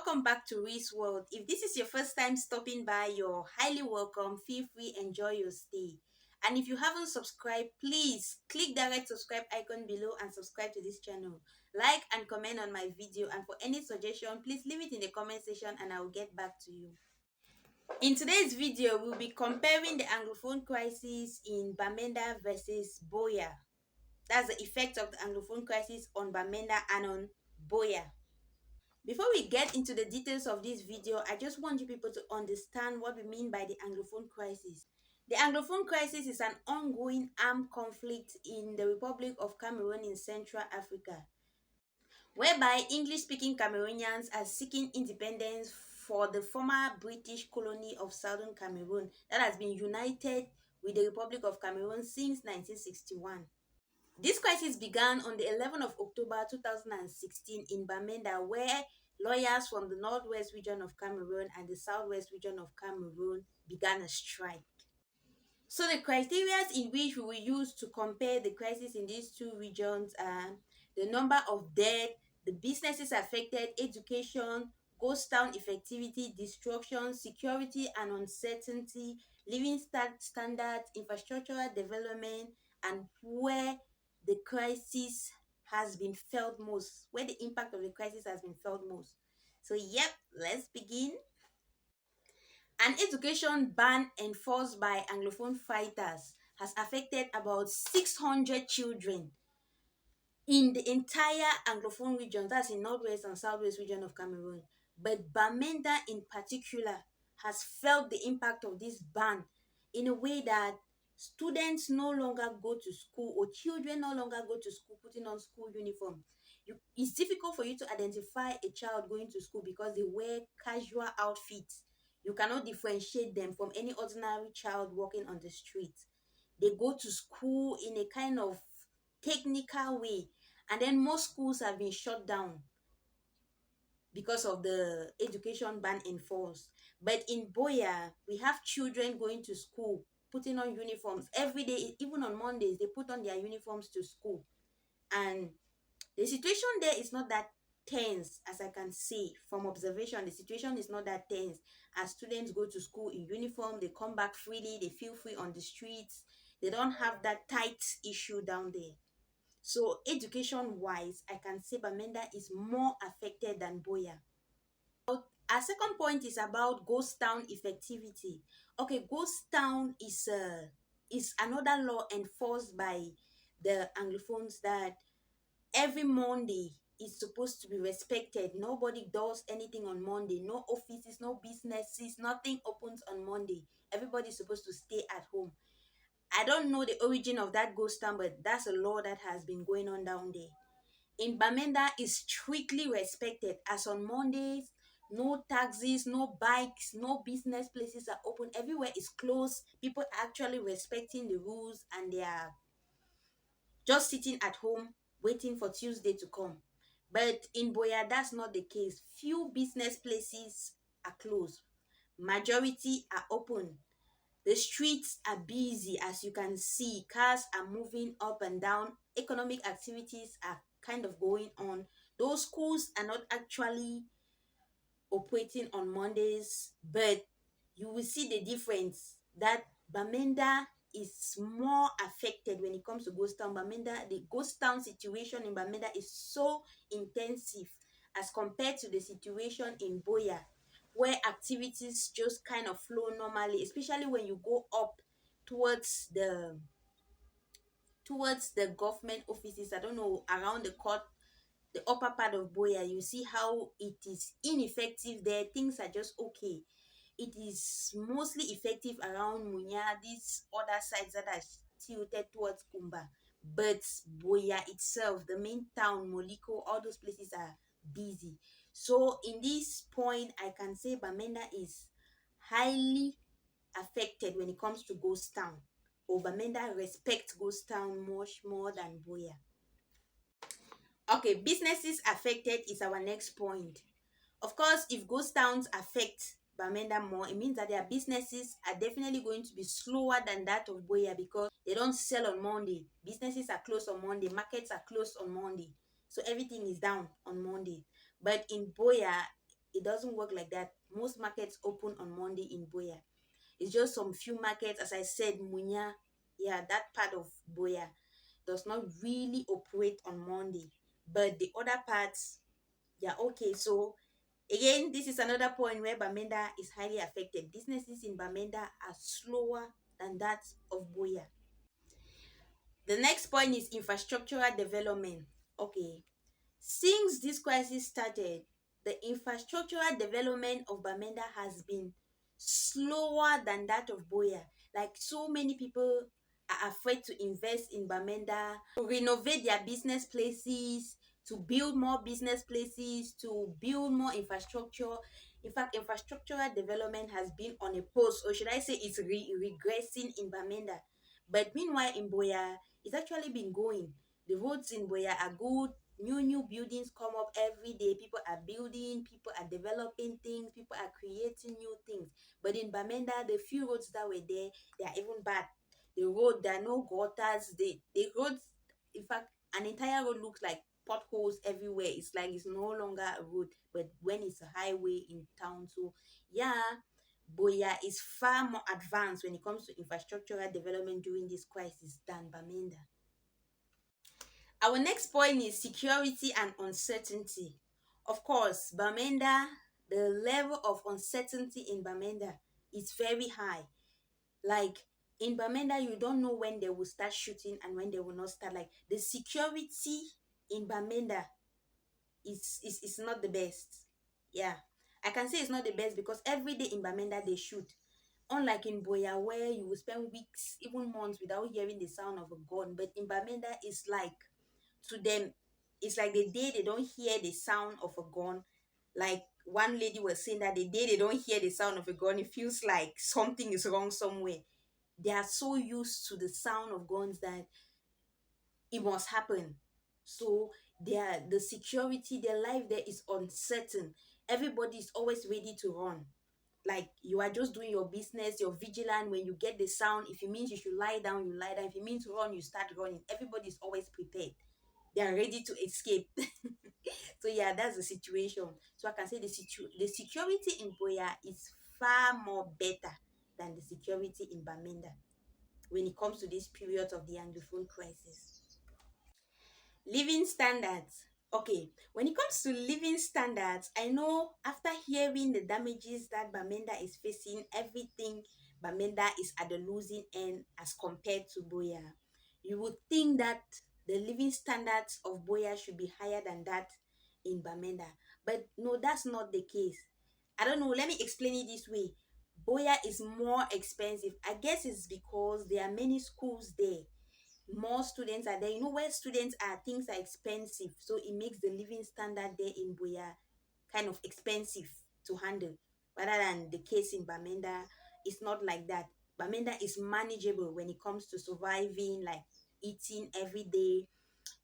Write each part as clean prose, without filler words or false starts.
Welcome back to Reese World. If this is your first time stopping by, you're highly welcome. Feel free, enjoy your stay. And if you haven't subscribed, please click the red subscribe icon below and subscribe to this channel. Like and comment on my video, and for any suggestion, please leave it in the comment section and I will get back to you. In today's video, we'll be comparing the Anglophone crisis in Bamenda versus Buea. That's the effect of the Anglophone crisis on Bamenda and on Buea. Before we get into the details of this video, I just want you people to understand what we mean by the Anglophone crisis. The Anglophone crisis is an ongoing armed conflict in the Republic of Cameroon in Central Africa, whereby English-speaking Cameroonians are seeking independence for the former British colony of Southern Cameroon that has been united with the Republic of Cameroon since 1961. This crisis began on the 11th of October 2016 in Bamenda, where lawyers from the northwest region of Cameroon and the southwest region of Cameroon began a strike. So the criteria in which we will use to compare the crisis in these two regions are the number of dead, the businesses affected, education, ghost town effectivity, destruction, security and uncertainty, living standards, infrastructural development, and where the crisis has been felt most, where the impact of the crisis has been felt most. So yep, let's begin. An education ban enforced by Anglophone fighters has affected about 600 children in the entire Anglophone region, that's in northwest and southwest region of Cameroon. But Bamenda in particular has felt the impact of this ban in a way that students no longer go to school, or children no longer go to school putting on school uniform. It's difficult for you to identify a child going to school because they wear casual outfits. You cannot differentiate them from any ordinary child walking on the street. They go to school in a kind of technical way, and then most schools have been shut down because of the education ban enforced. But in Buea, we have children going to school, putting on uniforms every day. Even on Mondays, they put on their uniforms to school. And the situation there is not that tense, as I can see from observation. The situation is not that tense, as students go to school in uniform, they come back freely, they feel free on the streets. They don't have that tight issue down there. So education wise, I can say Bamenda is more affected than Buea. Our second point is about ghost town effectivity. Okay, ghost town is another law enforced by the Anglophones that every Monday is supposed to be respected. Nobody does anything on Monday. No offices, no businesses, nothing opens on Monday. Everybody is supposed to stay at home. I don't know the origin of that ghost town, but that's a law that has been going on down there. In Bamenda is strictly respected, as on Mondays, no taxis, no bikes, no business places are open. Everywhere is closed. People are actually respecting the rules, and they are just sitting at home waiting for Tuesday to come. But in Buea, that's not the case. Few business places are closed. Majority are open. The streets are busy, as you can see. Cars are moving up and down. Economic activities are kind of going on. Those schools are not actually operating on Mondays, but you will see the difference that Bamenda is more affected when it comes to ghost town. Bamenda, the ghost town situation in Bamenda is so intensive as compared to the situation in Buea, where activities just kind of flow normally, especially when you go up towards the government offices. I don't know, around the court, the upper part of Buea, you see how it is ineffective there. Things are just okay. It is mostly effective around Munya, these other sides that are tilted towards Kumba. But Buea itself, the main town, Moliko, all those places are busy. So in this point, I can say Bamenda is highly affected when it comes to ghost town. Or Bamenda respects ghost town much more than Buea. Okay, businesses affected is our next point. Of course, if ghost towns affect Bamenda more, it means that their businesses are definitely going to be slower than that of Buea, because they don't sell on Monday. Businesses are closed on Monday. Markets are closed on Monday. So everything is down on Monday. But in Buea, it doesn't work like that. Most markets open on Monday in Buea. It's just some few markets, as I said, Munya, yeah, that part of Buea does not really operate on Monday. But the other parts, yeah, okay. So again, this is another point where Bamenda is highly affected. Businesses in Bamenda are slower than that of Buea. The next point is infrastructural development. Okay, since this crisis started, the infrastructural development of Bamenda has been slower than that of Buea. Like, so many people are afraid to invest in Bamenda, to renovate their business places, to build more business places, to build more infrastructure. In fact, infrastructural development has been on a pause, or should I say it's regressing in Bamenda. But meanwhile, in Buea, it's actually been going. The roads in Buea are good. New buildings come up every day. People are building, people are developing things, people are creating new things. But in Bamenda, the few roads that were there, they are even bad. The road, there are no gutters. The roads, in fact, an entire road looks like potholes everywhere. It's like it's no longer a road, but when it's a highway in town. So yeah, Boya is far more advanced when it comes to infrastructural development during this crisis than Bamenda. Our next point is security and uncertainty. Of course, Bamenda, the level of uncertainty in Bamenda is very high. Like, in Bamenda, you don't know when they will start shooting and when they will not start. Like, the security in Bamenda is not the best. Yeah, I can say it's not the best because every day in Bamenda they shoot. Unlike in Boya, where you will spend weeks, even months, without hearing the sound of a gun. But in Bamenda, it's like, to them, it's like the day they don't hear the sound of a gun. Like, one lady was saying that the day they don't hear the sound of a gun, it feels like something is wrong somewhere. They are so used to the sound of guns that it must happen. So the security, their life there is uncertain. Everybody is always ready to run. Like, you are just doing your business, you're vigilant. When you get the sound, if it means you should lie down, you lie down. If it means run, you start running. Everybody is always prepared. They are ready to escape. So yeah, that's the situation. So I can say the security in Boya is far more better than the security in Bamenda when it comes to this period of the Anglophone crisis. Living standards. Okay, when it comes to living standards, I know after hearing the damages that Bamenda is facing, everything Bamenda is at the losing end as compared to Boya. You would think that the living standards of Boya should be higher than that in Bamenda. But no, that's not the case. I don't know, let me explain it this way. Boya is more expensive. I guess it's because there are many schools there, more students are there. You know, where students are, things are expensive, so it makes the living standard there in Buea kind of expensive to handle, rather than the case in Bamenda. It's not like that. Bamenda is manageable when it comes to surviving, like eating every day,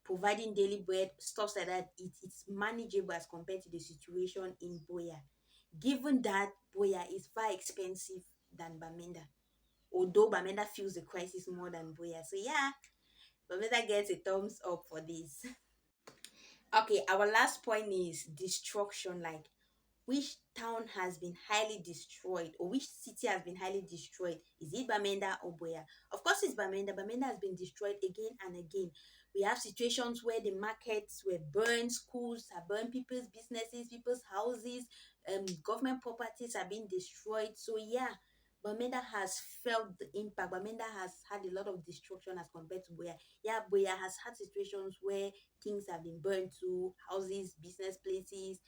providing daily bread, stuff like that. It's manageable as compared to the situation in Buea, given that Buea is far expensive than Bamenda, although Bamenda feels the crisis more than Buea. So yeah, Bamenda gets a thumbs up for this. Okay, our last point is destruction. Like, which town has been highly destroyed, or which city has been highly destroyed? Is it Bamenda or Boya? Of course, it's Bamenda. Bamenda has been destroyed again and again. We have situations where the markets were burned, schools are burned, people's businesses, people's houses, government properties are being destroyed. So yeah, Bamenda has felt the impact. Bamenda has had a lot of destruction as compared to Boya. Yeah, Boya has had situations where things have been burned to, houses, business places,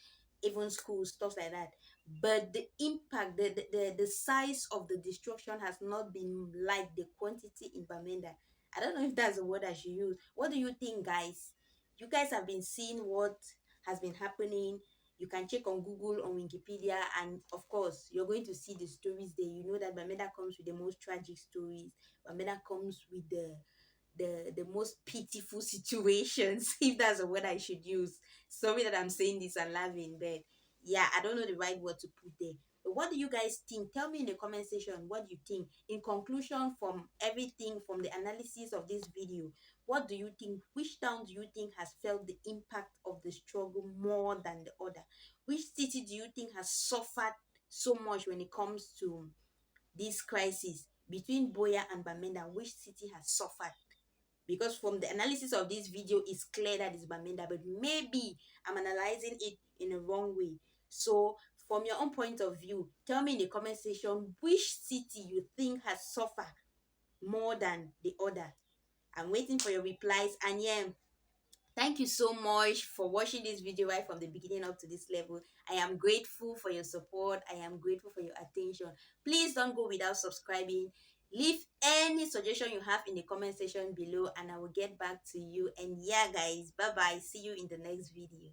even schools, stuff like that. But the impact, the size of the destruction has not been like the quantity in Bamenda. I don't know if that's the word I should use. What do you think, guys? You guys have been seeing what has been happening. You can check on Google, on Wikipedia, and of course, you're going to see the stories there. You know that Bamenda comes with the most tragic stories. Bamenda comes with the most pitiful situations, if that's a word I should use. Sorry that I'm saying this and laughing, but yeah, I don't know the right word to put there. But what do you guys think? Tell me in the comment section what you think. In conclusion, from everything, from the analysis of this video, what do you think? Which town do you think has felt the impact of the struggle more than the other? Which city do you think has suffered so much when it comes to this crisis between Buea and Bamenda? Which city has suffered? Because from the analysis of this video, it's clear that it's Bamenda, but maybe I'm analyzing it in a wrong way. So, from your own point of view, tell me in the comment section which city you think has suffered more than the other. I'm waiting for your replies. And yeah, thank you so much for watching this video right from the beginning up to this level. I am grateful for your support. I am grateful for your attention. Please don't go without subscribing. Leave any suggestion you have in the comment section below and I will get back to you. And yeah, guys, bye bye. See you in the next video.